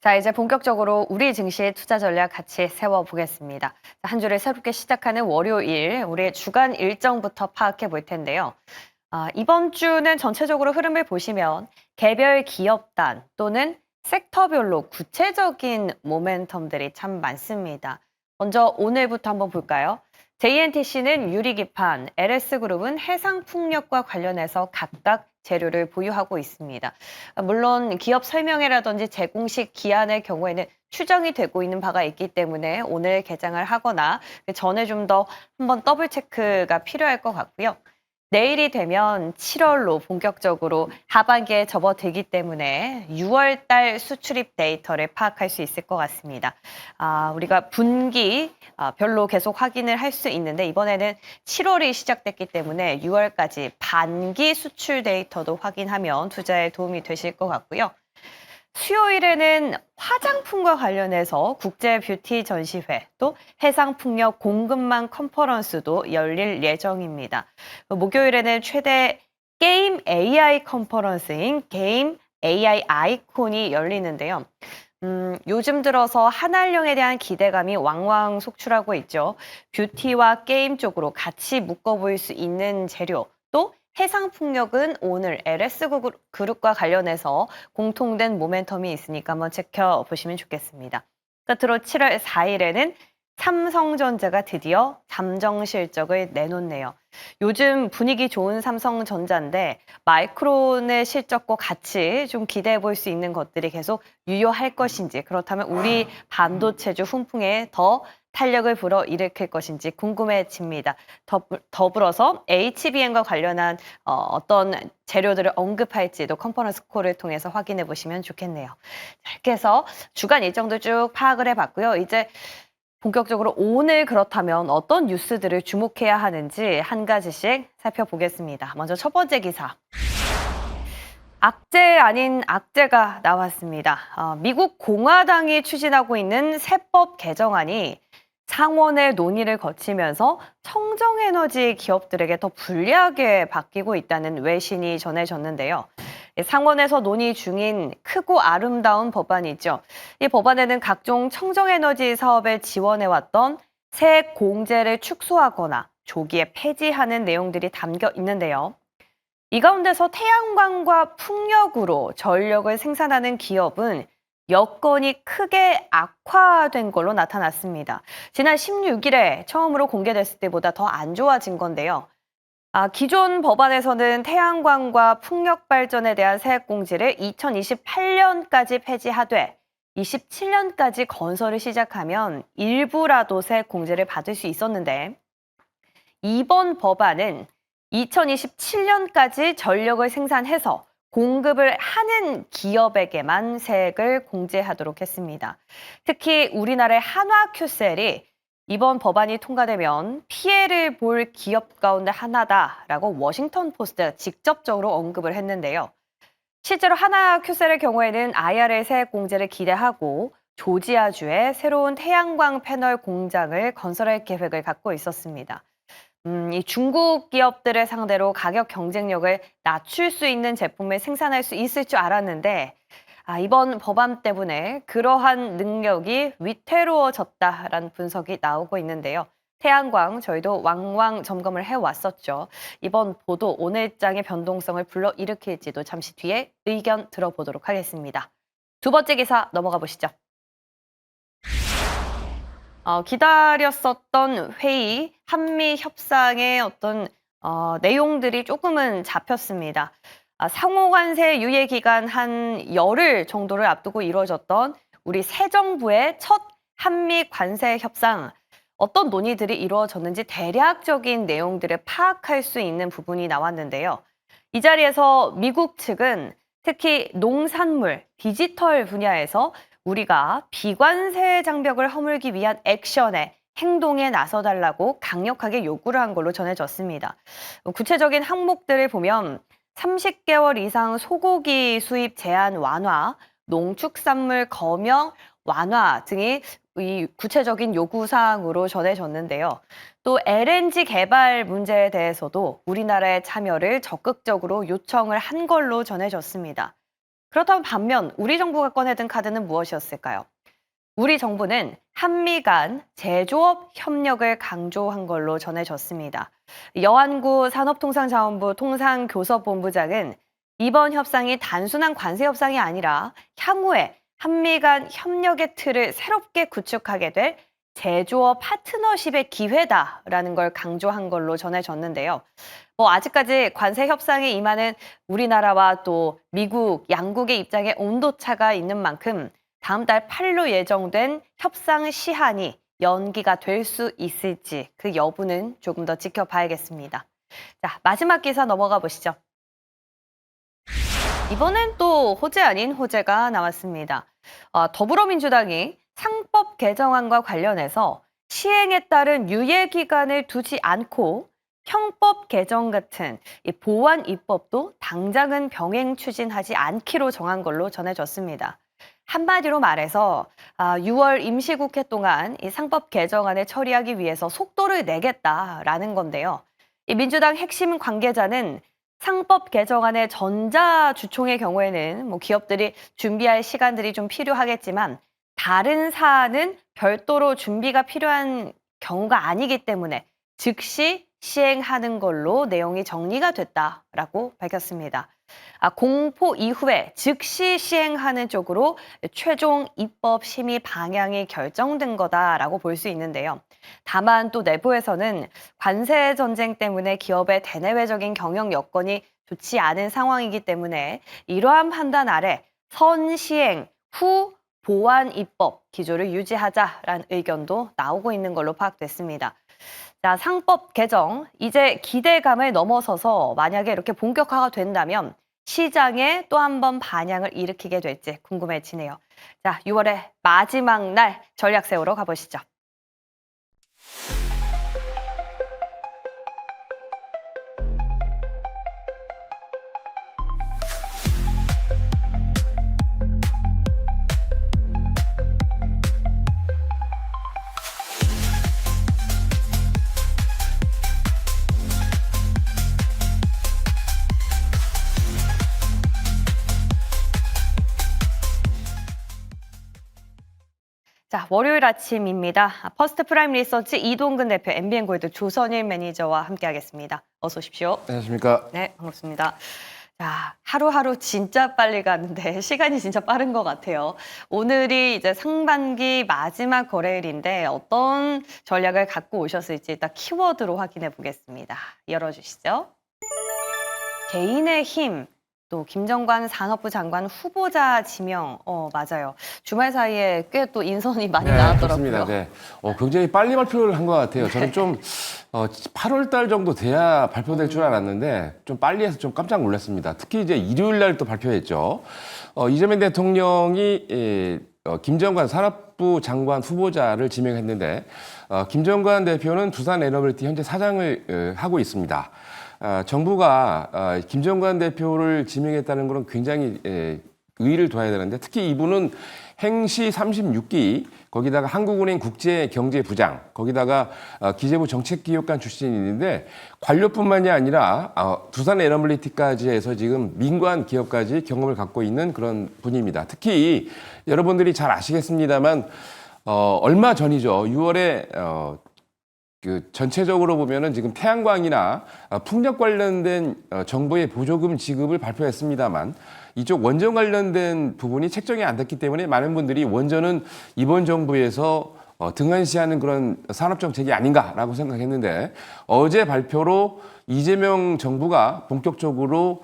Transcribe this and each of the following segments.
자, 이제 본격적으로 우리 증시의 투자 전략 같이 세워보겠습니다. 한 주를 새롭게 시작하는 월요일, 우리의 주간 일정부터 파악해 볼 텐데요. 이번 주는 전체적으로 흐름을 보시면 개별 기업단 또는 섹터별로 구체적인 모멘텀들이 참 많습니다. 먼저 오늘부터 한번 볼까요? JNTC는 유리기판, LS그룹은 해상풍력과 관련해서 각각 재료를 보유하고 있습니다. 물론 기업 설명회라든지 제공식 기한의 경우에는 추정이 되고 있는 바가 있기 때문에 오늘 개장을 하거나 그 전에 좀 더 한번 더블 체크가 필요할 것 같고요. 내일이 되면 7월로 본격적으로 하반기에 접어들기 때문에 6월 달 수출입 데이터를 파악할 수 있을 것 같습니다. 우리가 분기 별로 계속 확인을 할 수 있는데 이번에는 7월이 시작됐기 때문에 6월까지 반기 수출 데이터도 확인하면 투자에 도움이 되실 것 같고요. 수요일에는 화장품과 관련해서 국제 뷰티 전시회 또 해상풍력 공급망 컨퍼런스도 열릴 예정입니다. 목요일에는 최대 게임 AI 컨퍼런스인 게임 AI 아이콘이 열리는데요. 요즘 들어서 한알령에 대한 기대감이 왕왕 속출하고 있죠. 뷰티와 게임 쪽으로 같이 묶어볼 수 있는 재료, 또 해상풍력은 오늘 LS그룹과 관련해서 공통된 모멘텀이 있으니까 한번 지켜보시면 좋겠습니다. 끝으로 7월 4일에는 삼성전자가 드디어 잠정 실적을 내놓네요. 요즘 분위기 좋은 삼성전자인데 마이크론의 실적과 같이 좀 기대해 볼 수 있는 것들이 계속 유효할 것인지, 그렇다면 우리 반도체주 훈풍에 더 탄력을 불어일으킬 것인지 궁금해집니다. 더불어서 HBM과 관련한 어떤 재료들을 언급할지도 컨퍼런스 콜을 통해서 확인해 보시면 좋겠네요. 이렇게 해서 주간 일정도 쭉 파악을 해봤고요. 이제 본격적으로 오늘 그렇다면 어떤 뉴스들을 주목해야 하는지 한 가지씩 살펴보겠습니다. 먼저 첫 번째 기사. 악재 아닌 악재가 나왔습니다. 미국 공화당이 추진하고 있는 세법 개정안이 상원의 논의를 거치면서 청정에너지 기업들에게 더 불리하게 바뀌고 있다는 외신이 전해졌는데요. 상원에서 논의 중인 크고 아름다운 법안이죠. 이 법안에는 각종 청정에너지 사업에 지원해왔던 세액 공제를 축소하거나 조기에 폐지하는 내용들이 담겨 있는데요. 이 가운데서 태양광과 풍력으로 전력을 생산하는 기업은 여건이 크게 악화된 걸로 나타났습니다. 지난 16일에 처음으로 공개됐을 때보다 더 안 좋아진 건데요. 기존 법안에서는 태양광과 풍력 발전에 대한 세액 공제를 2028년까지 폐지하되 27년까지 건설을 시작하면 일부라도 세액 공제를 받을 수 있었는데 이번 법안은 2027년까지 전력을 생산해서 공급을 하는 기업에게만 세액을 공제하도록 했습니다. 특히 우리나라의 한화큐셀이 이번 법안이 통과되면 피해를 볼 기업 가운데 하나다라고 워싱턴 포스트가 직접적으로 언급을 했는데요. 실제로 한화큐셀의 경우에는 IRA 세액 공제를 기대하고 조지아주에 새로운 태양광 패널 공장을 건설할 계획을 갖고 있었습니다. 이 중국 기업들을 상대로 가격 경쟁력을 낮출 수 있는 제품을 생산할 수 있을 줄 알았는데 이번 법안 때문에 그러한 능력이 위태로워졌다라는 분석이 나오고 있는데요. 태양광 저희도 왕왕 점검을 해왔었죠. 이번 보도 오늘장의 변동성을 불러일으킬지도 잠시 뒤에 의견 들어보도록 하겠습니다. 두 번째 기사 넘어가 보시죠. 기다렸었던 회의, 한미 협상의 어떤 내용들이 조금은 잡혔습니다. 상호 관세 유예 기간 한 열흘 정도를 앞두고 이루어졌던 우리 새 정부의 첫 한미 관세 협상, 어떤 논의들이 이루어졌는지 대략적인 내용들을 파악할 수 있는 부분이 나왔는데요. 이 자리에서 미국 측은 특히 농산물, 디지털 분야에서 우리가 비관세 장벽을 허물기 위한 액션에 행동에 나서달라고 강력하게 요구를 한 걸로 전해졌습니다. 구체적인 항목들을 보면 30개월 이상 소고기 수입 제한 완화, 농축산물 검역 완화 등이 이 구체적인 요구사항으로 전해졌는데요. 또 LNG 개발 문제에 대해서도 우리나라의 참여를 적극적으로 요청을 한 걸로 전해졌습니다. 그렇다면 반면 우리 정부가 꺼내든 카드는 무엇이었을까요? 우리 정부는 한미 간 제조업 협력을 강조한 걸로 전해졌습니다. 여한구 산업통상자원부 통상교섭본부장은 이번 협상이 단순한 관세 협상이 아니라 향후에 한미 간 협력의 틀을 새롭게 구축하게 될 제조업 파트너십의 기회다라는 걸 강조한 걸로 전해졌는데요. 아직까지 관세 협상에 임하는 우리나라와 또 미국, 양국의 입장에 온도차가 있는 만큼 다음 달 8로 예정된 협상 시한이 연기가 될 수 있을지 그 여부는 조금 더 지켜봐야겠습니다. 자, 마지막 기사 넘어가 보시죠. 이번엔 또 호재 아닌 호재가 나왔습니다. 더불어민주당이 상법 개정안과 관련해서 시행에 따른 유예 기간을 두지 않고 형법 개정 같은 이 보완 입법도 당장은 병행 추진하지 않기로 정한 걸로 전해졌습니다. 한마디로 말해서 6월 임시국회 동안 이 상법 개정안을 처리하기 위해서 속도를 내겠다라는 건데요. 이 민주당 핵심 관계자는 상법 개정안의 전자주총의 경우에는 기업들이 준비할 시간들이 좀 필요하겠지만 다른 사안은 별도로 준비가 필요한 경우가 아니기 때문에 즉시 시행하는 걸로 내용이 정리가 됐다라고 밝혔습니다. 공포 이후에 즉시 시행하는 쪽으로 최종 입법 심의 방향이 결정된 거다라고 볼 수 있는데요. 다만 또 내부에서는 관세 전쟁 때문에 기업의 대내외적인 경영 여건이 좋지 않은 상황이기 때문에 이러한 판단 아래 선시행 후 보완 입법 기조를 유지하자라는 의견도 나오고 있는 걸로 파악됐습니다. 자, 상법 개정 이제 기대감을 넘어서서 만약에 이렇게 본격화가 된다면 시장에 또 한 번 반향을 일으키게 될지 궁금해지네요. 자, 6월의 마지막 날 전략 세우러 가보시죠. 자, 월요일 아침입니다. 퍼스트 프라임 리서치 이동근 대표, MBN골드 조선일 매니저와 함께하겠습니다. 어서 오십시오. 안녕하십니까. 네, 반갑습니다. 자, 하루하루 진짜 빨리 가는데 시간이 진짜 빠른 것 같아요. 오늘이 이제 상반기 마지막 거래일인데 어떤 전략을 갖고 오셨을지 일단 키워드로 확인해 보겠습니다. 열어주시죠. 개인의 힘. 또 김정관 산업부 장관 후보자 지명, 맞아요. 주말 사이에 꽤 또 인선이 많이 나왔더라고요. 그렇습니다. 네. 굉장히 빨리 발표를 한 것 같아요. 저는 좀 8월 달 정도 돼야 발표될 줄 알았는데 좀 빨리 해서 좀 깜짝 놀랐습니다. 특히 이제 일요일 날 또 발표했죠. 이재명 대통령이 김정관 산업부 장관 후보자를 지명했는데 김정관 대표는 두산 에너빌티 현재 사장을 하고 있습니다. 정부가 김정관 대표를 지명했다는 것은 굉장히 의의를 둬야 되는데 특히 이분은 행시 36기 거기다가 한국은행 국제경제부장 거기다가 기재부 정책기획관 출신인데 관료뿐만이 아니라 두산 에너빌리티까지 해서 지금 민관 기업까지 경험을 갖고 있는 그런 분입니다. 특히 여러분들이 잘 아시겠습니다만 얼마 전이죠. 6월에 전체적으로 보면은 지금 태양광이나 풍력 관련된 정부의 보조금 지급을 발표했습니다만 이쪽 원전 관련된 부분이 책정이 안 됐기 때문에 많은 분들이 원전은 이번 정부에서 등한시하는 그런 산업 정책이 아닌가라고 생각했는데 어제 발표로 이재명 정부가 본격적으로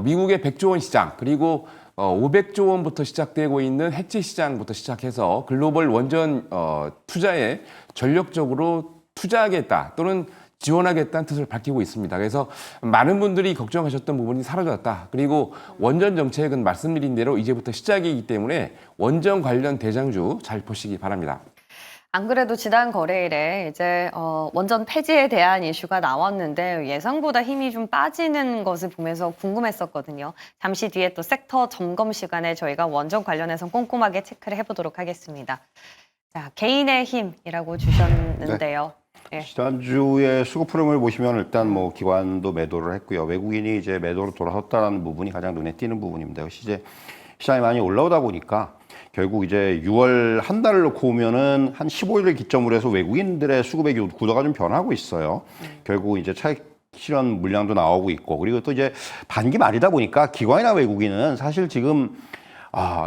미국의 100조 원 시장 그리고 500조 원부터 시작되고 있는 해치 시장부터 시작해서 글로벌 원전 투자에 전력적으로 투자하겠다 또는 지원하겠다는 뜻을 밝히고 있습니다. 그래서 많은 분들이 걱정하셨던 부분이 사라졌다. 그리고 원전 정책은 말씀드린 대로 이제부터 시작이기 때문에 원전 관련 대장주 잘 보시기 바랍니다. 안 그래도 지난 거래일에 이제 원전 폐지에 대한 이슈가 나왔는데 예상보다 힘이 좀 빠지는 것을 보면서 궁금했었거든요. 잠시 뒤에 또 섹터 점검 시간에 저희가 원전 관련해서 꼼꼼하게 체크를 해보도록 하겠습니다. 자, 개인의 힘이라고 주셨는데요. 네. 지난주에 수급 흐름을 보시면 일단 뭐 기관도 매도를 했고요. 외국인이 이제 매도로 돌아섰다는 부분이 가장 눈에 띄는 부분입니다. 역시 이제 시장이 많이 올라오다 보니까 결국 이제 6월 한 달을 놓고 보면은 한 15일을 기점으로 해서 외국인들의 수급의 구도가 좀 변하고 있어요. 결국 이제 차익 실현 물량도 나오고 있고, 그리고 또 이제 반기 말이다 보니까 기관이나 외국인은 사실 지금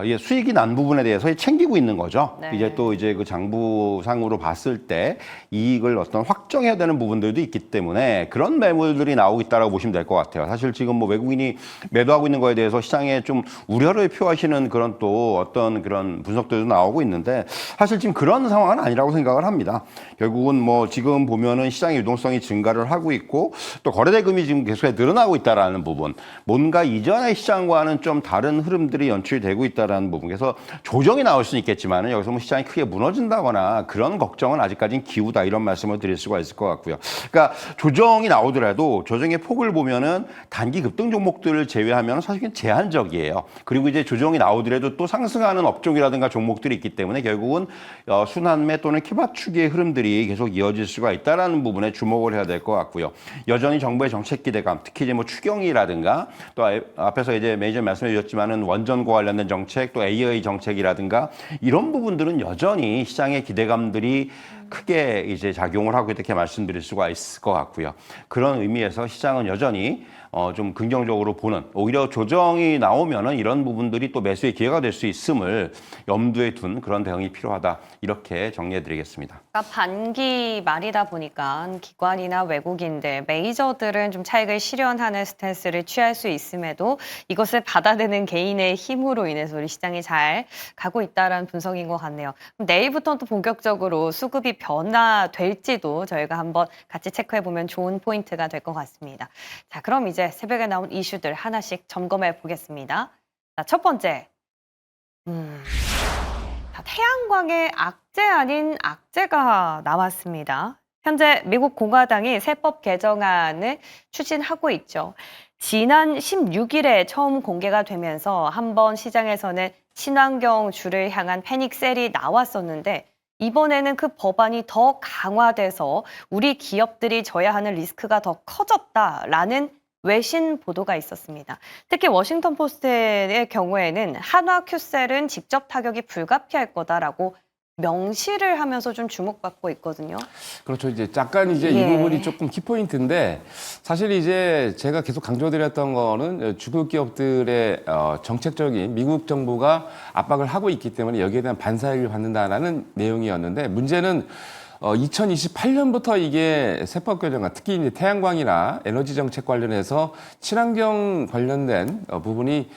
이게 수익이 난 부분에 대해서 챙기고 있는 거죠. 네. 이제 또 이제 그 장부상으로 봤을 때 이익을 어떤 확정해야 되는 부분들도 있기 때문에 그런 매물들이 나오고 있다라고 보시면 될 것 같아요. 사실 지금 뭐 외국인이 매도하고 있는 거에 대해서 시장에 좀 우려를 표하시는 그런 또 어떤 그런 분석들도 나오고 있는데, 사실 지금 그런 상황은 아니라고 생각을 합니다. 결국은 뭐 지금 보면은 시장의 유동성이 증가를 하고 있고, 또 거래대금이 지금 계속해서 늘어나고 있다라는 부분, 뭔가 이전의 시장과는 좀 다른 흐름들이 연출되고 있다라는 부분, 그래서 조정이 나올 수는 있겠지만 여기서 뭐 시장이 크게 무너진다거나 그런 걱정은 아직까지는 기우다, 이런 말씀을 드릴 수가 있을 것 같고요. 그러니까 조정이 나오더라도 조정의 폭을 보면은 단기 급등 종목들을 제외하면 사실은 제한적이에요. 그리고 이제 조정이 나오더라도 또 상승하는 업종이라든가 종목들이 있기 때문에 결국은 순환매 또는 키맞추기의 흐름들이 계속 이어질 수가 있다라는 부분에 주목을 해야 될 것 같고요. 여전히 정부의 정책 기대감, 특히 이제 뭐 추경이라든가 또 앞에서 이제 매니저 말씀해 주셨지만은 원전과 관련된 정책, 또 AI 정책이라든가 이런 부분들은 여전히 시장의 기대감들이 크게 이제 작용을 하고 이렇게 말씀드릴 수가 있을 것 같고요. 그런 의미에서 시장은 여전히 좀 긍정적으로 보는, 오히려 조정이 나오면은 이런 부분들이 또 매수의 기회가 될 수 있음을 염두에 둔 그런 대응이 필요하다, 이렇게 정리해드리겠습니다. 그러니까 반기 말이다 보니까 기관이나 외국인들, 메이저들은 좀 차익을 실현하는 스탠스를 취할 수 있음에도 이것을 받아내는 개인의 힘으로 인해서 우리 시장이 잘 가고 있다는 분석인 것 같네요. 그럼 내일부터는 또 본격적으로 수급이 변화될지도 저희가 한번 같이 체크해보면 좋은 포인트가 될 것 같습니다. 자, 그럼 이제 새벽에 나온 이슈들 하나씩 점검해 보겠습니다. 자, 첫 번째. 자, 태양광의 악재 아닌 악재가 나왔습니다. 현재 미국 공화당이 세법 개정안을 추진하고 있죠. 지난 16일에 처음 공개가 되면서 한번 시장에서는 친환경주를 향한 패닉셀이 나왔었는데, 이번에는 그 법안이 더 강화돼서 우리 기업들이 져야 하는 리스크가 더 커졌다라는 외신 보도가 있었습니다. 특히 워싱턴 포스트의 경우에는 한화큐셀은 직접 타격이 불가피할 거다라고 명시를 하면서 좀 주목받고 있거든요. 그렇죠. 이제 약간 이제 이 부분이 조금 키포인트인데, 사실 이제 제가 계속 강조드렸던 거는 중국 기업들의 정책적인 미국 정부가 압박을 하고 있기 때문에 여기에 대한 반사익을 받는다라는 내용이었는데, 문제는 2028년부터 이게 세법 개정안, 특히 이제 태양광이나 에너지 정책 관련해서 친환경 관련된 부분이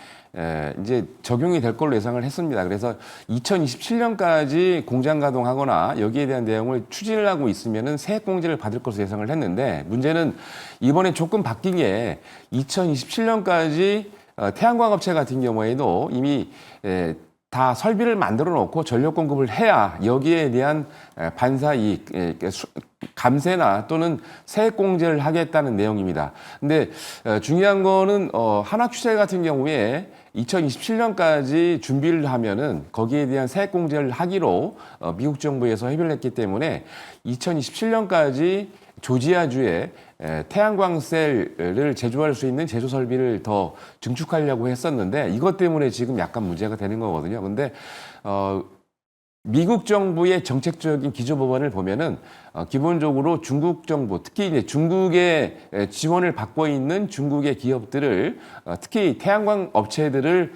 이제 적용이 될 걸로 예상을 했습니다. 그래서 2027년까지 공장 가동하거나 여기에 대한 내용을 추진을 하고 있으면은 세액 공제를 받을 것으로 예상을 했는데, 문제는 이번에 조금 바뀐 게 2027년까지 태양광 업체 같은 경우에도 이미 다 설비를 만들어 놓고 전력 공급을 해야 여기에 대한 반사 이익, 감세나 또는 세액 공제를 하겠다는 내용입니다. 근데 중요한 거는 한화큐셀 같은 경우에 2027년까지 준비를 하면은 거기에 대한 세액 공제를 하기로 미국 정부에서 협의를 했기 때문에 2027년까지 조지아주에 태양광셀을 제조할 수 있는 제조 설비를 더 증축하려고 했었는데, 이것 때문에 지금 약간 문제가 되는 거거든요. 근데 미국 정부의 정책적인 기조법안을 보면은 기본적으로 중국 정부, 특히 이제 중국의 지원을 받고 있는 중국의 기업들을, 특히 태양광 업체들을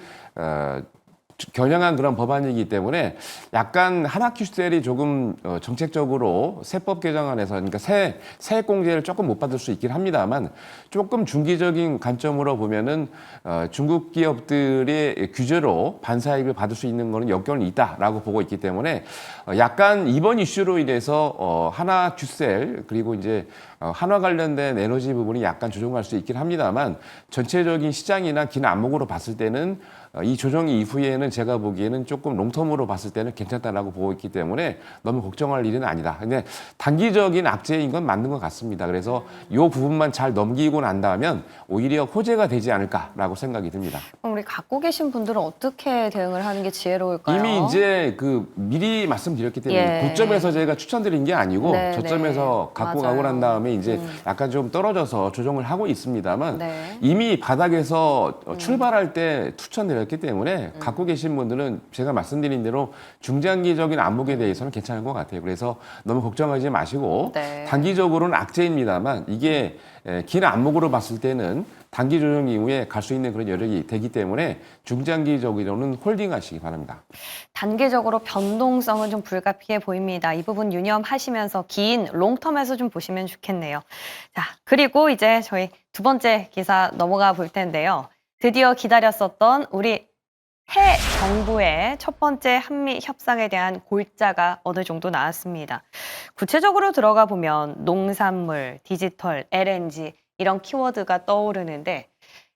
겨냥한 그런 법안이기 때문에 약간 한화큐셀이 조금 정책적으로 세법 개정안에서, 그러니까 세액 공제를 조금 못 받을 수 있긴 합니다만, 조금 중기적인 관점으로 보면은 중국 기업들의 규제로 반사이익을 받을 수 있는 거는 여건이 있다라고 보고 있기 때문에 약간 이번 이슈로 인해서 한화큐셀 그리고 이제 한화 관련된 에너지 부분이 약간 조정할 수 있긴 합니다만, 전체적인 시장이나 긴 안목으로 봤을 때는 이 조정 이후에는 때는 제가 보기에는 조금 롱텀으로 봤을 때는 괜찮다라고 보고 있기 때문에 너무 걱정할 일은 아니다. 근데 단기적인 악재인 건 맞는 것 같습니다. 그래서 이 부분만 잘 넘기고 난다면 오히려 호재가 되지 않을까라고 생각이 듭니다. 그럼 우리 갖고 계신 분들은 어떻게 대응을 하는 게 지혜로울까요? 이미 이제 미리 말씀드렸기 때문에 예. 고점에서 저희가 추천드린 게 아니고 네, 저점에서 네. 갖고 맞아요. 가고 난 다음에 이제 약간 좀 떨어져서 조정을 하고 있습니다만 네. 이미 바닥에서 출발할 때 추천드렸기 때문에 갖고 계신 분들은 제가 말씀드린 대로 중장기적인 안목에 대해서는 괜찮은 것 같아요. 그래서 너무 걱정하지 마시고 네. 단기적으로는 악재입니다만 이게 긴 안목으로 봤을 때는 단기 조정 이후에 갈 수 있는 그런 여력이 되기 때문에 중장기적으로는 홀딩하시기 바랍니다. 단기적으로 변동성은 좀 불가피해 보입니다. 이 부분 유념하시면서 긴 롱텀에서 좀 보시면 좋겠네요. 자, 그리고 이제 저희 두 번째 기사 넘어가 볼 텐데요. 드디어 기다렸었던 우리 해 정부의 첫 번째 한미 협상에 대한 골자가 어느 정도 나왔습니다. 구체적으로 들어가 보면 농산물, 디지털, LNG 이런 키워드가 떠오르는데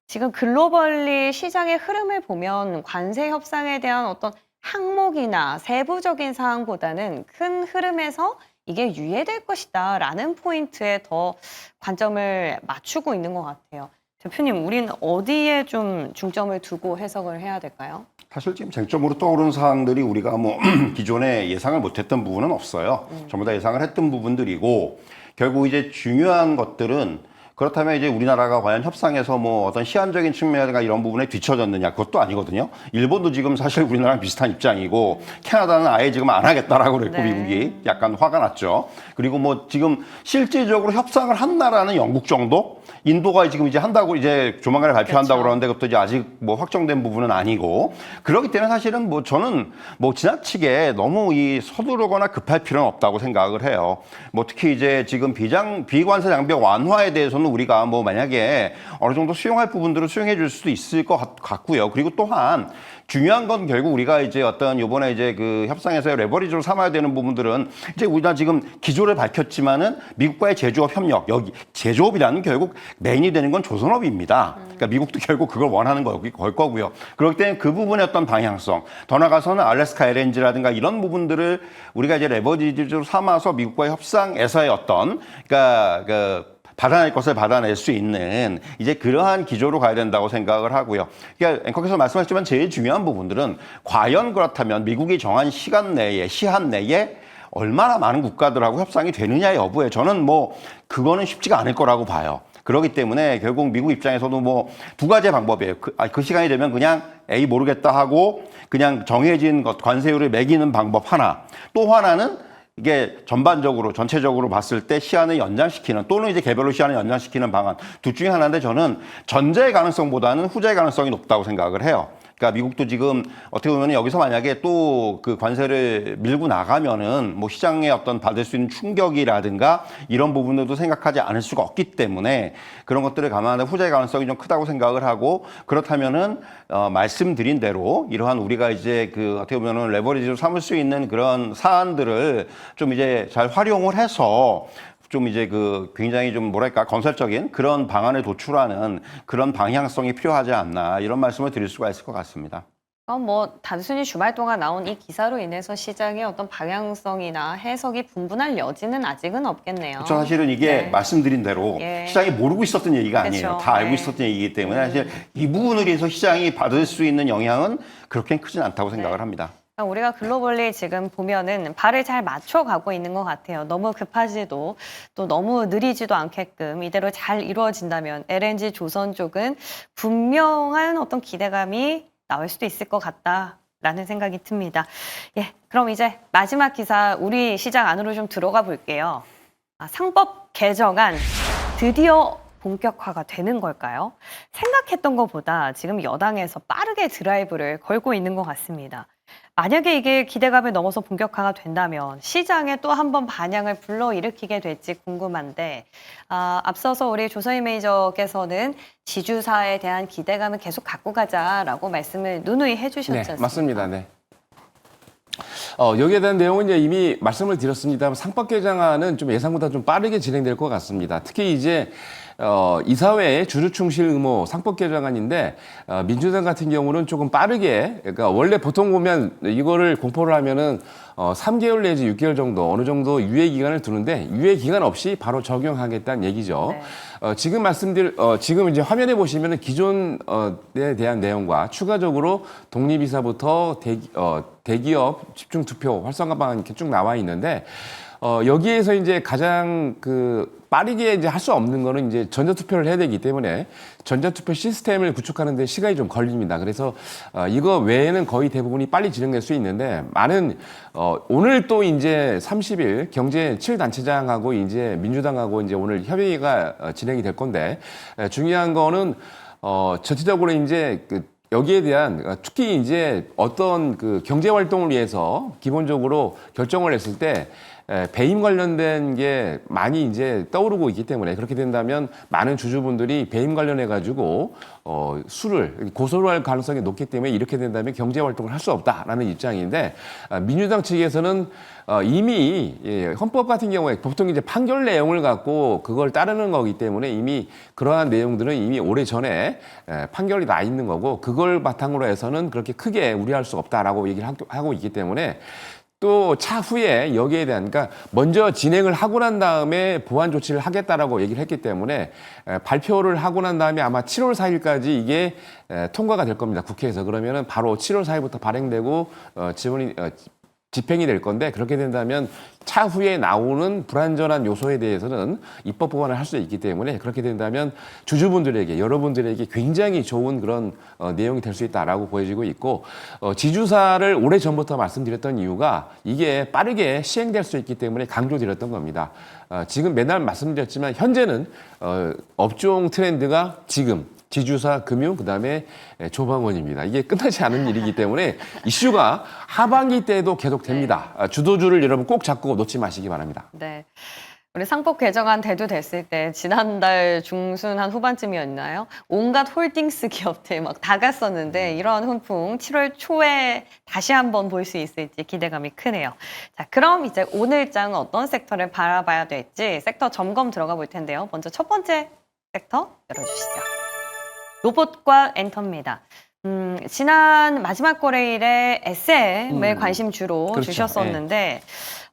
지금 글로벌리 시장의 흐름을 보면 관세 협상에 대한 어떤 항목이나 세부적인 사항보다는 큰 흐름에서 이게 유예될 것이다라는 포인트에 더 관점을 맞추고 있는 것 같아요. 대표님, 우리는 어디에 좀 중점을 두고 해석을 해야 될까요? 사실 지금 쟁점으로 떠오르는 사항들이 우리가 뭐 기존에 예상을 못했던 부분은 없어요. 전부 다 예상을 했던 부분들이고 결국 이제 중요한 것들은 그렇다면 이제 우리나라가 과연 협상에서 뭐 어떤 시한적인 측면이나 이런 부분에 뒤처졌느냐 그것도 아니거든요. 일본도 지금 사실 우리나라랑 비슷한 입장이고 캐나다는 아예 지금 안 하겠다라고 그랬고 네. 미국이 약간 화가 났죠. 그리고 뭐 지금 실질적으로 협상을 한 나라는 영국 정도? 인도가 지금 이제 한다고 이제 조만간에 발표한다고 그렇죠. 그러는데 그것도 이제 아직 뭐 확정된 부분은 아니고 그렇기 때문에 사실은 뭐 저는 뭐 지나치게 너무 이 서두르거나 급할 필요는 없다고 생각을 해요. 뭐 특히 이제 지금 비관세 장벽 완화에 대해서는 우리가 뭐 만약에 어느 정도 수용할 부분들을 수용해 줄 수도 있을 것 같고요. 그리고 또한 중요한 건 결국 우리가 이제 어떤 요번에 이제 그 협상에서 레버리지로 삼아야 되는 부분들은 이제 우리가 지금 기조를 밝혔지만은 미국과의 제조업 협력, 여기 제조업이라는 결국 메인이 되는 건 조선업입니다. 그러니까 미국도 결국 그걸 원하는 걸 거고요. 그렇기 때문에 그 부분의 어떤 방향성, 더 나가서는 알래스카 LNG라든가 이런 부분들을 우리가 이제 레버리지로 삼아서 미국과의 협상에서의 어떤 그러니까 받아낼 것을 받아낼 수 있는 이제 그러한 기조로 가야 된다고 생각을 하고요. 그러니까 앵커께서 말씀하셨지만 제일 중요한 부분들은 과연 그렇다면 미국이 정한 시한 내에 얼마나 많은 국가들하고 협상이 되느냐 여부에 저는 뭐 그거는 쉽지가 않을 거라고 봐요. 그렇기 때문에 결국 미국 입장에서도 뭐 두 가지 방법이에요. 그 시간이 되면 그냥 에이 모르겠다 하고 그냥 정해진 관세율을 매기는 방법 하나. 또 하나는 이게 전체적으로 봤을 때 시한을 연장시키는 또는 이제 개별로 시한을 연장시키는 방안 둘 중에 하나인데 저는 전제의 가능성보다는 후제의 가능성이 높다고 생각을 해요. 그러니까 미국도 지금 어떻게 보면 여기서 만약에 또 그 관세를 밀고 나가면은 뭐 시장에 어떤 받을 수 있는 충격이라든가 이런 부분들도 생각하지 않을 수가 없기 때문에 그런 것들을 감안하는 후제의 가능성이 좀 크다고 생각을 하고 그렇다면은 말씀드린 대로 이러한 우리가 이제 그 어떻게 보면은 레버리지로 삼을 수 있는 그런 사안들을 좀 이제 잘 활용을 해서 좀 이제 그 굉장히 좀 뭐랄까 건설적인 그런 방안을 도출하는 그런 방향성이 필요하지 않나 이런 말씀을 드릴 수가 있을 것 같습니다. 뭐 단순히 주말 동안 나온 이 기사로 인해서 시장의 어떤 방향성이나 해석이 분분할 여지는 아직은 없겠네요. 그렇죠. 사실은 이게 네. 말씀드린 대로 예. 시장이 모르고 있었던 얘기가 아니에요. 그렇죠. 다 알고 네. 있었던 얘기이기 때문에 사실 이 부분을 위해서 시장이 받을 수 있는 영향은 그렇게 크진 않다고 생각을 합니다. 우리가 글로벌리 지금 보면은 발을 잘 맞춰가고 있는 것 같아요. 너무 급하지도 또 너무 느리지도 않게끔 이대로 잘 이루어진다면 LNG 조선 쪽은 분명한 어떤 기대감이 나올 수도 있을 것 같다라는 생각이 듭니다. 예, 그럼 이제 마지막 기사 우리 시장 안으로 좀 들어가 볼게요. 상법 개정안 드디어 본격화가 되는 걸까요? 생각했던 것보다 지금 여당에서 빠르게 드라이브를 걸고 있는 것 같습니다. 만약에 이게 기대감을 넘어서 본격화가 된다면 시장에 또 한 번 반향을 불러일으키게 될지 궁금한데 앞서서 우리 조서희 매니저께서는 지주사에 대한 기대감을 계속 갖고 가자라고 말씀을 누누이 해주셨지 않습니까? 네, 맞습니다. 네. 여기에 대한 내용은 이제 이미 말씀을 드렸습니다만 상법 개정안은 좀 예상보다 좀 빠르게 진행될 것 같습니다. 특히 이제 이사회의 주주충실 의무 상법 개정안인데 민주당 같은 경우는 조금 빠르게 그러니까 원래 보통 보면 이거를 공포를 하면은 3개월 내지 6개월 정도 어느 정도 유예 기간을 두는데 유예 기간 없이 바로 적용하겠다는 얘기죠. 네. 지금 이제 화면에 보시면은 기존에 대한 내용과 추가적으로 독립이사부터 대기업 집중 투표 활성화 방안 이렇게 쭉 나와 있는데 여기에서 이제 가장 빠르게 이제 할 수 없는 거는 이제 전자투표를 해야 되기 때문에 전자투표 시스템을 구축하는 데 시간이 좀 걸립니다. 그래서 이거 외에는 거의 대부분이 빨리 진행될 수 있는데 오늘 또 이제 30일 경제 7단체장하고 이제 민주당하고 이제 오늘 협의가 진행이 될 건데 중요한 거는 전체적으로 이제 여기에 대한 특히 이제 어떤 경제 활동을 위해서 기본적으로 결정을 했을 때 배임 관련된 게 많이 이제 떠오르고 있기 때문에 그렇게 된다면 많은 주주분들이 배임 관련해 가지고 수를 고소를 할 가능성이 높기 때문에 이렇게 된다면 경제 활동을 할 수 없다라는 입장인데 민주당 측에서는 이미 헌법 같은 경우에 보통 이제 판결 내용을 갖고 그걸 따르는 거기 때문에 이미 그러한 내용들은 이미 오래 전에 판결이 나 있는 거고 그걸 바탕으로 해서는 그렇게 크게 우려할 수 없다라고 얘기를 하고 있기 때문에 또 차후에 여기에 대한 그러니까 먼저 진행을 하고 난 다음에 보완 조치를 하겠다라고 얘기를 했기 때문에 발표를 하고 난 다음에 아마 7월 4일까지 이게 통과가 될 겁니다. 국회에서. 그러면은 바로 7월 4일부터 발행되고 집행이 될 건데 그렇게 된다면 차후에 나오는 불완전한 요소에 대해서는 입법 보완을 할 수 있기 때문에 그렇게 된다면 주주분들에게 여러분들에게 굉장히 좋은 그런 내용이 될 수 있다라고 보여지고 있고 지주사를 오래전부터 말씀드렸던 이유가 이게 빠르게 시행될 수 있기 때문에 강조드렸던 겁니다. 지금 매달 말씀드렸지만 현재는 업종 트렌드가 지금 지주사, 금융, 그다음에 조방원입니다. 이게 끝나지 않은 일이기 때문에 이슈가 하반기 때도 계속 됩니다. 주도주를 여러분 꼭 잡고 놓지 마시기 바랍니다. 네. 우리 상법 개정안 대두됐을 때 지난달 중순 한 후반쯤이었나요? 온갖 홀딩스 기업들 막 다 갔었는데 이런 훈풍 7월 초에 다시 한번 볼 수 있을지 기대감이 크네요. 자, 그럼 이제 오늘장 어떤 섹터를 바라봐야 될지 섹터 점검 들어가 볼 텐데요. 먼저 첫 번째 섹터 열어주시죠. 로봇과 엔터입니다. 지난 마지막 거래일에 SM에 관심 주로 그렇죠. 주셨었는데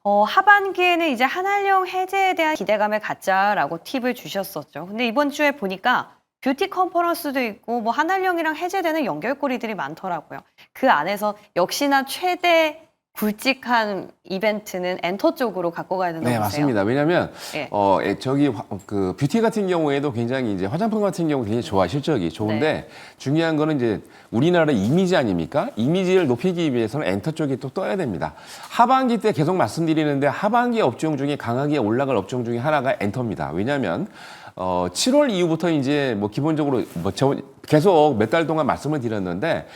하반기에는 이제 한한령 해제에 대한 기대감을 갖자라고 팁을 주셨었죠. 근데 이번 주에 보니까 뷰티 컨퍼런스도 있고 뭐 한한령이랑 해제되는 연결고리들이 많더라고요. 그 안에서 역시나 최대 굵직한 이벤트는 엔터 쪽으로 갖고 가야 된다고 네, 보세요. 맞습니다. 왜냐하면 예. 뷰티 같은 경우에도 굉장히 이제 화장품 같은 경우 굉장히 실적이 좋은데 네. 중요한 거는 이제 우리나라 이미지 아닙니까? 이미지를 높이기 위해서는 엔터 쪽이 또 떠야 됩니다. 하반기 때 계속 말씀드리는데 하반기 업종 중에 강하게 올라갈 업종 중에 하나가 엔터입니다. 왜냐하면 7월 이후부터 이제 뭐 기본적으로 계속 몇 달 동안 말씀을 드렸는데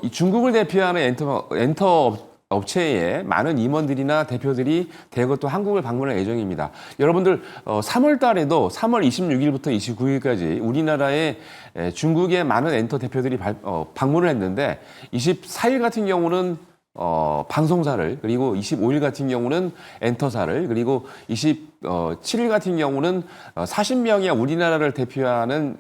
이 중국을 대표하는 엔터 업체에 많은 임원들이나 대표들이 대거 또 한국을 방문할 예정입니다. 여러분들 3월 달에도 3월 26일부터 29일까지 우리나라에 중국의 많은 엔터 대표들이 방문을 했는데 24일 같은 경우는 방송사를 그리고 25일 같은 경우는 엔터사를 그리고 27일 같은 경우는 40명의 우리나라를 대표하는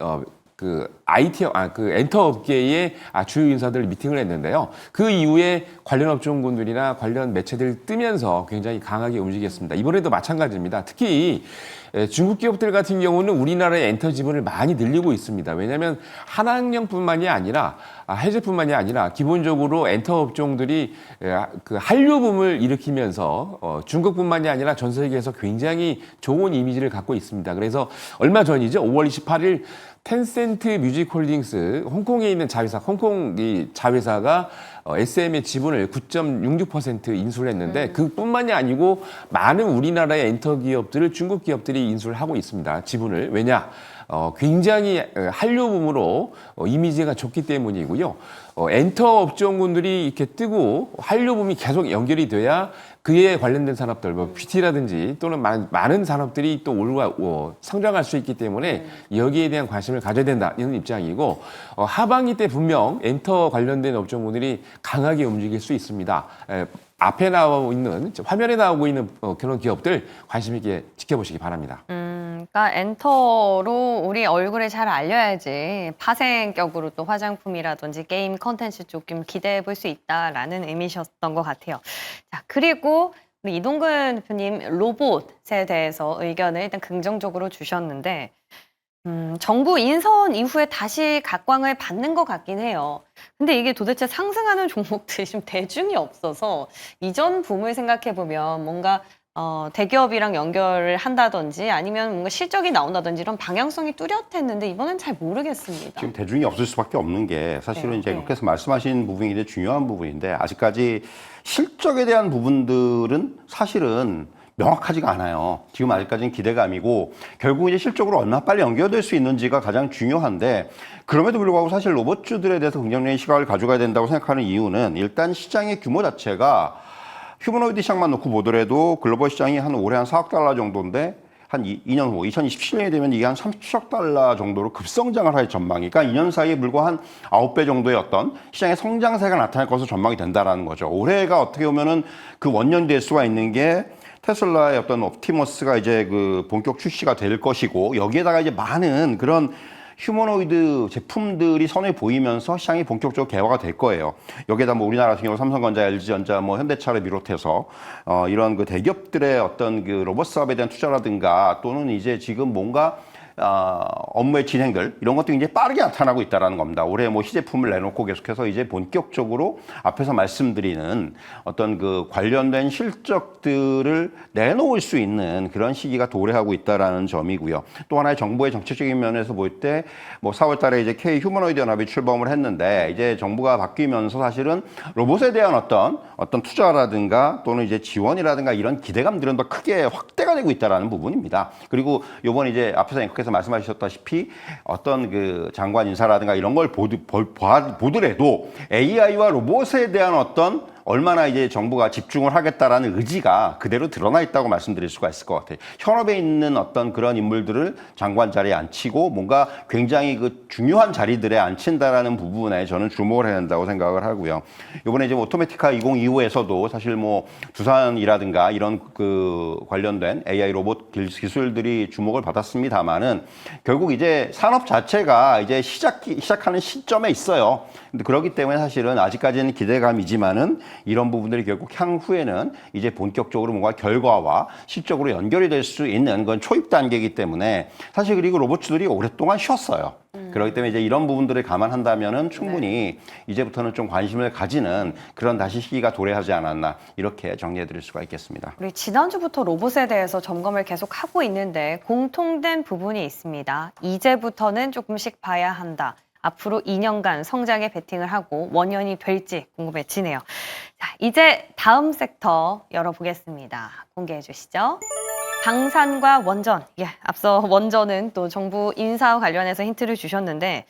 엔터 업계의 주요 인사들 미팅을 했는데요. 그 이후에 관련 업종군들이나 관련 매체들 뜨면서 굉장히 강하게 움직였습니다. 이번에도 마찬가지입니다. 특히 중국 기업들 같은 경우는 우리나라의 엔터 지분을 많이 늘리고 있습니다. 왜냐하면 한한령뿐만이 아니라 해제뿐만이 아니라 기본적으로 엔터 업종들이 한류 붐을 일으키면서 중국뿐만이 아니라 전 세계에서 굉장히 좋은 이미지를 갖고 있습니다. 그래서 얼마 전이죠. 5월 28일 텐센트 뮤직홀딩스 홍콩에 있는 자회사, 홍콩 이 자회사가 SM의 지분을 9.66% 인수를 했는데 그뿐만이 아니고 많은 우리나라의 엔터 기업들을 중국 기업들이 인수를 하고 있습니다. 지분을. 왜냐? 굉장히 한류붐으로 이미지가 좋기 때문이고요. 엔터 업종군들이 이렇게 뜨고 한류붐이 계속 연결이 돼야 그에 관련된 산업들, 뭐 뷰티라든지 또는 많은 산업들이 또 성장할 수 있기 때문에 여기에 대한 관심을 가져야 된다는 입장이고 하반기 때 분명 엔터 관련된 업종군들이 강하게 움직일 수 있습니다. 앞에 나오고 있는 화면에 나오고 있는 그런 기업들 관심 있게 지켜보시기 바랍니다. 그러니까 엔터로 우리 얼굴을 잘 알려야지 파생격으로 또 화장품이라든지 게임 컨텐츠 조금 기대해 볼 수 있다라는 의미셨던 것 같아요. 자, 그리고 우리 이동근 대표님 로봇에 대해서 의견을 일단 긍정적으로 주셨는데 정부 인선 이후에 다시 각광을 받는 것 같긴 해요. 근데 이게 도대체 상승하는 종목들이 좀 대중이 없어서 이전 붐을 생각해 보면 뭔가 대기업이랑 연결을 한다든지 아니면 뭔가 실적이 나온다든지 이런 방향성이 뚜렷했는데 이번엔 잘 모르겠습니다. 지금 대중이 없을 수밖에 없는 게 사실은 네, 이제 네. 그렇게서 말씀하신 부분이 굉장히 중요한 부분인데 아직까지 실적에 대한 부분들은 사실은 명확하지가 않아요. 지금 아직까지는 기대감이고 결국 이제 실적으로 얼마나 빨리 연결될 수 있는지가 가장 중요한데 그럼에도 불구하고 사실 로봇주들에 대해서 긍정적인 시각을 가져가야 된다고 생각하는 이유는 일단 시장의 규모 자체가 휴머노이드 시장만 놓고 보더라도 글로벌 시장이 한 올해 한 4억 달러 정도인데 한 2년 후 2027년이 되면 이게 한 30억 달러 정도로 급성장을 할 전망이 그러니까 2년 사이에 불과 한 9배 정도의 어떤 시장의 성장세가 나타날 것으로 전망이 된다라는 거죠. 올해가 어떻게 보면은 그 원년이 될 수가 있는 게 테슬라의 어떤 옵티머스가 이제 그 본격 출시가 될 것이고 여기에다가 이제 많은 그런 휴머노이드 제품들이 선에 보이면서 시장이 본격적으로 개화가 될 거예요. 여기에다 뭐 우리나라 같은 경우 삼성전자, LG전자, 뭐 현대차를 비롯해서 이런 그 대기업들의 어떤 그 로봇 사업에 대한 투자라든가 또는 이제 지금 뭔가 업무의 진행들 이런 것들이 이제 빠르게 나타나고 있다는 겁니다. 올해 뭐 시제품을 내놓고 계속해서 이제 본격적으로 앞에서 말씀드리는 어떤 그 관련된 실적들을 내놓을 수 있는 그런 시기가 도래하고 있다라는 점이고요. 또 하나의 정부의 정책적인 면에서 볼 때 뭐 4월 달에 이제 K 휴머노이드 연합이 출범을 했는데 이제 정부가 바뀌면서 사실은 로봇에 대한 어떤 투자라든가 또는 이제 지원이라든가 이런 기대감들은 더 크게 확대가 되고 있다라는 부분입니다. 그리고 요번 이제 앞에서 앵커께서 말씀하셨다시피 어떤 그 장관 인사라든가 이런 걸 보더라도 AI와 로봇에 대한 어떤 얼마나 이제 정부가 집중을 하겠다라는 의지가 그대로 드러나 있다고 말씀드릴 수가 있을 것 같아요. 현업에 있는 어떤 그런 인물들을 장관 자리에 앉히고 뭔가 굉장히 그 중요한 자리들에 앉힌다라는 부분에 저는 주목을 해야 된다고 생각을 하고요. 이번에 이제 오토매티카 2025에서도 사실 뭐 두산이라든가 이런 그 관련된 AI 로봇 기술들이 주목을 받았습니다만은 결국 이제 산업 자체가 이제 시작하는 시점에 있어요. 근데 그렇기 때문에 사실은 아직까지는 기대감이지만은 이런 부분들이 결국 향후에는 이제 본격적으로 뭔가 결과와 실적으로 연결이 될 수 있는 건 초입 단계이기 때문에 사실 그리고 로봇주들이 오랫동안 쉬었어요. 그렇기 때문에 이제 이런 부분들을 감안한다면은 충분히 이제부터는 좀 관심을 가지는 그런 다시 시기가 도래하지 않았나 이렇게 정리해 드릴 수가 있겠습니다. 우리 지난주부터 로봇에 대해서 점검을 계속 하고 있는데 공통된 부분이 있습니다. 이제부터는 조금씩 봐야 한다. 앞으로 2년간 성장에 베팅을 하고 원년이 될지 궁금해지네요. 자, 이제 다음 섹터 열어보겠습니다. 공개해 주시죠. 방산과 원전. 예, 앞서 원전은 또 정부 인사와 관련해서 힌트를 주셨는데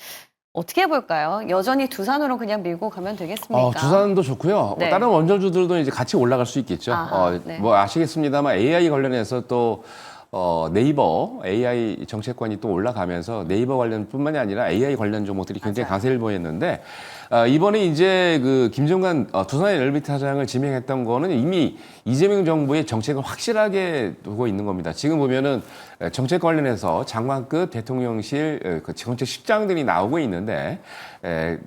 어떻게 해볼까요? 여전히 두산으로 그냥 밀고 가면 되겠습니까? 두산도 좋고요. 네. 다른 원전주들도 이제 같이 올라갈 수 있겠죠. 아하, 네. 뭐 아시겠습니다만 AI 관련해서 또 네이버 AI 정책관이 또 올라가면서 네이버 관련뿐만이 아니라 AI 관련 종목들이 굉장히 맞아요. 강세를 보였는데 이번에 이제 그 김종관 두산 엘리베이터 사장을 지명했던 거는 이미 이재명 정부의 정책을 확실하게 두고 있는 겁니다. 지금 보면은 정책 관련해서 장관급 대통령실 그 정책 실장들이 나오고 있는데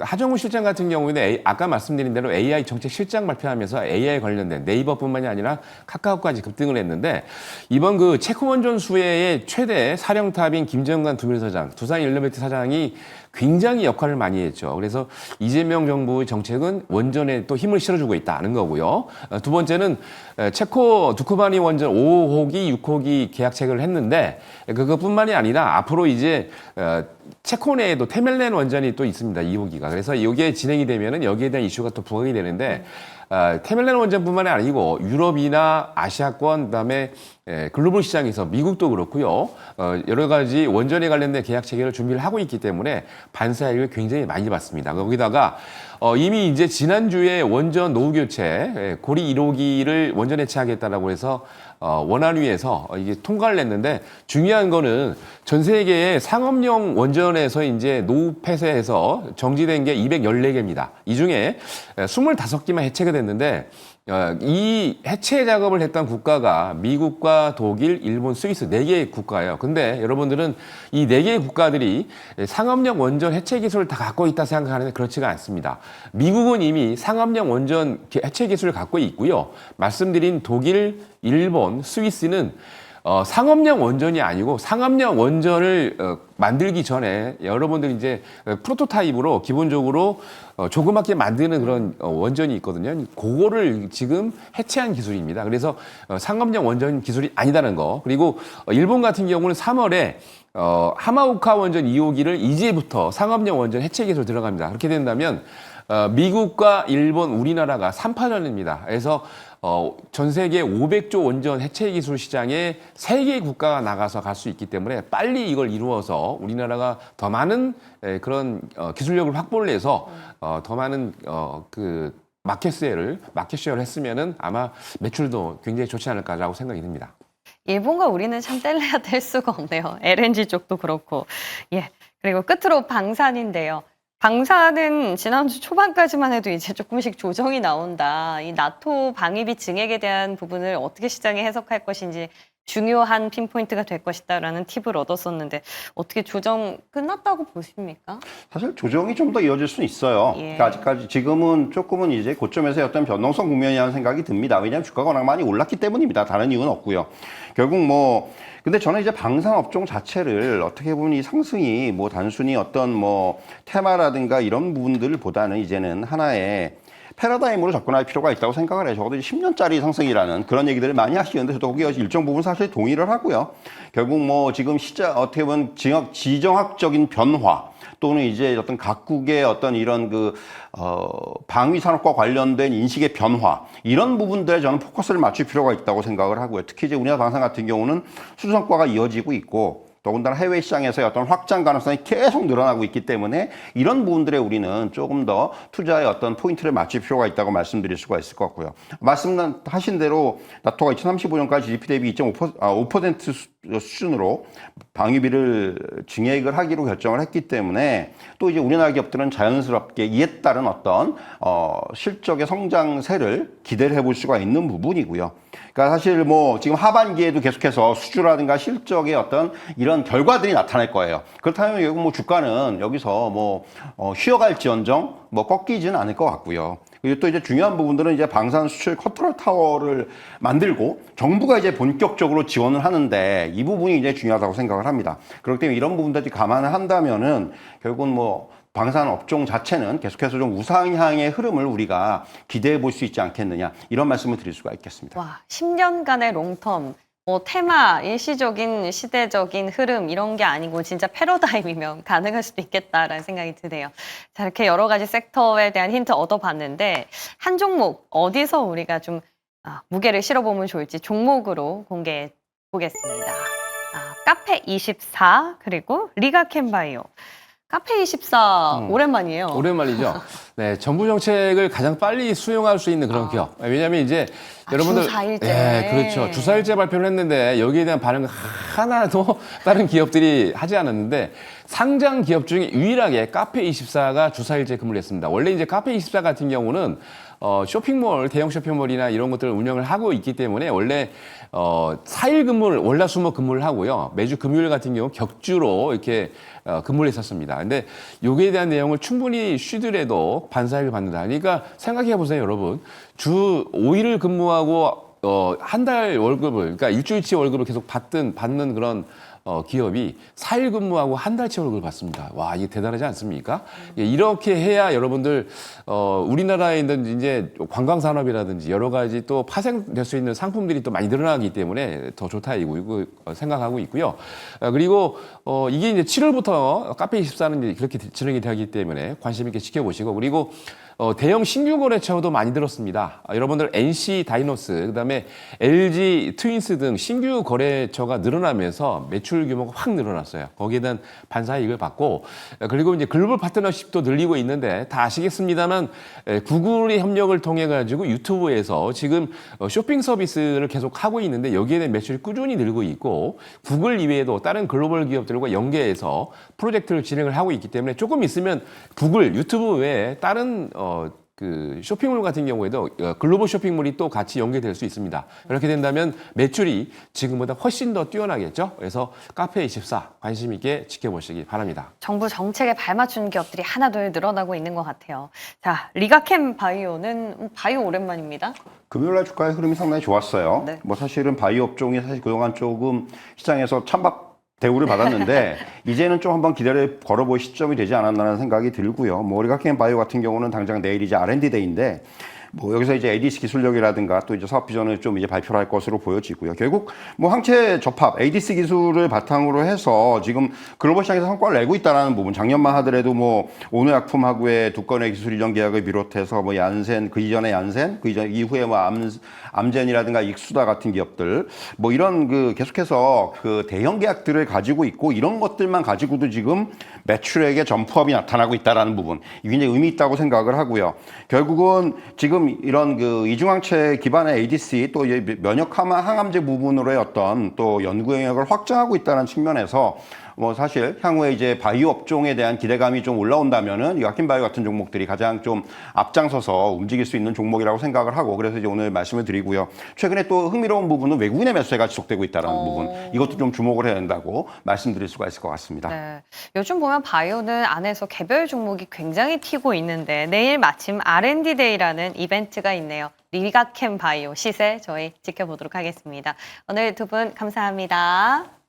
하정우 실장 같은 경우에는 아까 말씀드린 대로 AI 정책 실장 발표하면서 AI 관련된 네이버뿐만이 아니라 카카오까지 급등을 했는데 이번 그 체코 원전 수혜의 최대 사령탑인 김정관 두밀사장, 두산 엘리베이터 사장이 굉장히 역할을 많이 했죠. 그래서 이재명 정부의 정책은 원전에 또 힘을 실어주고 있다는 거고요. 두 번째는 체코 두쿠바니 원전 5호기, 6호기 계약 체결을 했는데 그것뿐만이 아니라 앞으로 이제 체코 내에도 테멜렌 원전이 또 있습니다. 2호기가. 그래서 이게 진행이 되면은 여기에 대한 이슈가 또 부각이 되는데 테멜렌 원전뿐만이 아니고 유럽이나 아시아권 그다음에 글로벌 시장에서 미국도 그렇고요. 여러 가지 원전에 관련된 계약 체결을 준비를 하고 있기 때문에 반사익을 굉장히 많이 받습니다. 거기다가 이미 이제 지난주에 원전 노후 교체 고리 1호기를 원전 해체하겠다라고 해서 원안위에서 이게 통과를 냈는데 중요한 거는 전 세계의 상업용 원전 원전에서 이제 노후 폐쇄해서 정지된 게 214개입니다. 이 중에 25개만 해체가 됐는데 이 해체 작업을 했던 국가가 미국과 독일, 일본, 스위스 4개의 국가예요. 근데 여러분들은 이 4개의 국가들이 상업용 원전 해체 기술을 다 갖고 있다 생각하는데 그렇지가 않습니다. 미국은 이미 상업용 원전 해체 기술을 갖고 있고요. 말씀드린 독일, 일본, 스위스는 상업용 원전이 아니고 상업용 원전을 만들기 전에 여러분들이 이제 프로토타입으로 기본적으로 조그맣게 만드는 그런 원전이 있거든요. 그거를 지금 해체한 기술입니다. 그래서 상업용 원전 기술이 아니다는 거. 그리고 일본 같은 경우는 3월에 하마오카 원전 2호기를 이제부터 상업용 원전 해체 기술 들어갑니다. 그렇게 된다면 미국과 일본, 우리나라가 3파전입니다. 그래서 전 세계 500조 원전 해체 기술 시장에 3개의 국가가 나가서 갈 수 있기 때문에 빨리 이걸 이루어서 우리나라가 더 많은 그런 기술력을 확보를 해서 더 많은 그 마켓 쉐어를 했으면은 아마 매출도 굉장히 좋지 않을까라고 생각이 듭니다. 일본과 우리는 참 뗄래야 뗄 수가 없네요. LNG 쪽도 그렇고. 예. 그리고 끝으로 방산인데요. 방산은 지난주 초반까지만 해도 이제 조금씩 조정이 나온다. 이 나토 방위비 증액에 대한 부분을 어떻게 시장에 해석할 것인지 중요한 핀포인트가 될 것이다라는 팁을 얻었었는데 어떻게 조정 끝났다고 보십니까? 사실 조정이 좀 더 이어질 수는 있어요. 예. 그러니까 아직까지 지금은 조금은 이제 고점에서의 어떤 변동성 국면이라는 생각이 듭니다. 왜냐하면 주가가 워낙 많이 올랐기 때문입니다. 다른 이유는 없고요. 결국 뭐 근데 저는 이제 방산 업종 자체를 어떻게 보면 이 상승이 뭐 단순히 어떤 뭐 테마라든가 이런 부분들보다는 이제는 하나의 패러다임으로 접근할 필요가 있다고 생각을 해요. 적어도 10년짜리 상승이라는 그런 얘기들을 많이 하시는데 저도 거기에 일정 부분 사실 동의를 하고요. 결국 뭐 지금 어떻게 보면 지정학적인 변화 또는 이제 어떤 각국의 어떤 이런 방위 산업과 관련된 인식의 변화 이런 부분들에 저는 포커스를 맞출 필요가 있다고 생각을 하고요. 특히 이제 우리나라 방산 같은 경우는 수주 성과가 이어지고 있고 더군다나 해외 시장에서의 어떤 확장 가능성이 계속 늘어나고 있기 때문에 이런 부분들에 우리는 조금 더 투자의 어떤 포인트를 맞출 필요가 있다고 말씀드릴 수가 있을 것 같고요. 말씀하신 대로 나토가 2035년까지 GDP 대비 2.5% 수준으로 방위비를 증액을 하기로 결정을 했기 때문에 또 이제 우리나라 기업들은 자연스럽게 이에 따른 어떤 실적의 성장세를 기대를 해볼 수가 있는 부분이고요. 그러니까 사실 뭐 지금 하반기에도 계속해서 수주라든가 실적의 어떤 이런 결과들이 나타날 거예요. 그렇다면 결국 뭐 주가는 여기서 뭐 쉬어갈지언정 뭐 꺾이지는 않을 것 같고요. 그리고 또 이제 중요한 부분들은 이제 방산 수출 컨트롤 타워를 만들고 정부가 이제 본격적으로 지원을 하는데 이 부분이 이제 중요하다고 생각을 합니다. 그렇기 때문에 이런 부분들이 감안을 한다면은 결국은 뭐 방산 업종 자체는 계속해서 좀 우상향의 흐름을 우리가 기대해 볼 수 있지 않겠느냐 이런 말씀을 드릴 수가 있겠습니다. 와, 10년간의 롱텀, 뭐 테마, 일시적인 시대적인 흐름 이런 게 아니고 진짜 패러다임이면 가능할 수도 있겠다라는 생각이 드네요. 자, 이렇게 여러 가지 섹터에 대한 힌트 얻어봤는데 한 종목 어디서 우리가 좀 무게를 실어보면 좋을지 종목으로 공개해 보겠습니다. 카페24 그리고 리가캔바이오. 카페24 오랜만이에요. 오랜만이죠. 네, 정부 정책을 가장 빨리 수용할 수 있는 그런 기업. 왜냐하면 이제 여러분들 주 4일째. 네, 그렇죠. 주 4일째 발표를 했는데 여기에 대한 반응은 하나도 다른 기업들이 하지 않았는데 상장 기업 중에 유일하게 카페24가 주 4일째 근무를 했습니다. 원래 이제 카페24 같은 경우는 쇼핑몰, 대형 쇼핑몰이나 이런 것들을 운영을 하고 있기 때문에 원래 4일 근무를 월화수목 근무를 하고요. 매주 금요일 같은 경우 격주로 이렇게 근무를 했었습니다. 근데 여기에 대한 내용을 충분히 쉬더라도 반사익을 받는다. 그러니까 생각해 보세요, 여러분. 주 5일을 근무하고 한 달 월급을 그러니까 일주일치 월급을 계속 받는 그런 기업이 4일 근무하고 한 달치 월급을 받습니다. 와, 이게 대단하지 않습니까? 예, 이렇게 해야 여러분들 우리나라에 있는 이제 관광 산업이라든지 여러 가지 또 파생될 수 있는 상품들이 또 많이 늘어나기 때문에 더 좋다 이거 생각하고 있고요. 그리고 이게 이제 7월부터 카페24는 이제 그렇게 진행이 되기 때문에 관심 있게 지켜보시고 그리고 대형 신규 거래처도 많이 들었습니다. 여러분들 NC 다이노스, 그다음에 LG 트윈스 등 신규 거래처가 늘어나면서 매출 규모가 확 늘어났어요. 거기에 대한 반사이익을 받고, 그리고 이제 글로벌 파트너십도 늘리고 있는데 다 아시겠습니다만 구글의 협력을 통해 가지고 유튜브에서 지금 쇼핑 서비스를 계속 하고 있는데 여기에 대한 매출이 꾸준히 늘고 있고, 구글 이외에도 다른 글로벌 기업들과 연계해서 프로젝트를 진행을 하고 있기 때문에 조금 있으면 구글, 유튜브 외에 다른 그 쇼핑몰 같은 경우에도 글로벌 쇼핑몰이 또 같이 연계될 수 있습니다. 그렇게 된다면 매출이 지금보다 훨씬 더 뛰어나겠죠. 그래서 카페24 관심 있게 지켜보시기 바랍니다. 정부 정책에 발맞춘 기업들이 하나둘 늘어나고 있는 것 같아요. 자, 리가캠 바이오는 바이오 오랜만입니다. 금요일날 주가의 흐름이 상당히 좋았어요. 네. 뭐 사실은 바이오 업종이 사실 그동안 조금 시장에서 찬밥 대우를 받았는데 이제는 좀 한번 기대를 걸어볼 시점이 되지 않았나라는 생각이 들고요. 뭐 리가켄 바이오 같은 경우는 당장 내일 이제 R&D 데이인데 뭐 여기서 이제 ADC 기술력이라든가 또 이제 사업 비전을 좀 이제 발표를 할 것으로 보여지고요. 결국 뭐 항체 접합 ADC 기술을 바탕으로 해서 지금 글로벌 시장에서 성과를 내고 있다는 부분. 작년만 하더라도 뭐 오노약품하고의 두 건의 기술 이전 계약을 비롯해서 뭐 얀센, 그 이전에 얀센, 그 이전 이후에 뭐 암젠이라든가 익수다 같은 기업들 뭐 이런 그 계속해서 그 대형 계약들을 가지고 있고 이런 것들만 가지고도 지금 매출액의 점프업이 나타나고 있다라는 부분. 이게 굉장히 의미 있다고 생각을 하고요. 결국은 지금 이런 그 이중항체 기반의 ADC 또 면역 항암제 부분으로의 어떤 또 연구 영역을 확장하고 있다는 측면에서 뭐 사실 향후에 이제 바이오 업종에 대한 기대감이 좀 올라온다면은 이 아킨바이오 같은 종목들이 가장 좀 앞장서서 움직일 수 있는 종목이라고 생각을 하고 그래서 이제 오늘 말씀을 드리고요. 최근에 또 흥미로운 부분은 외국인의 매수세가 지속되고 있다는 부분. 이것도 좀 주목을 해야 된다고 말씀드릴 수가 있을 것 같습니다. 네. 요즘 보면 바이오는 안에서 개별 종목이 굉장히 튀고 있는데 내일 마침 R&D 데이라는 이벤트가 있네요. 리가캠 바이오 시세 저희 지켜보도록 하겠습니다. 오늘 두 분 감사합니다.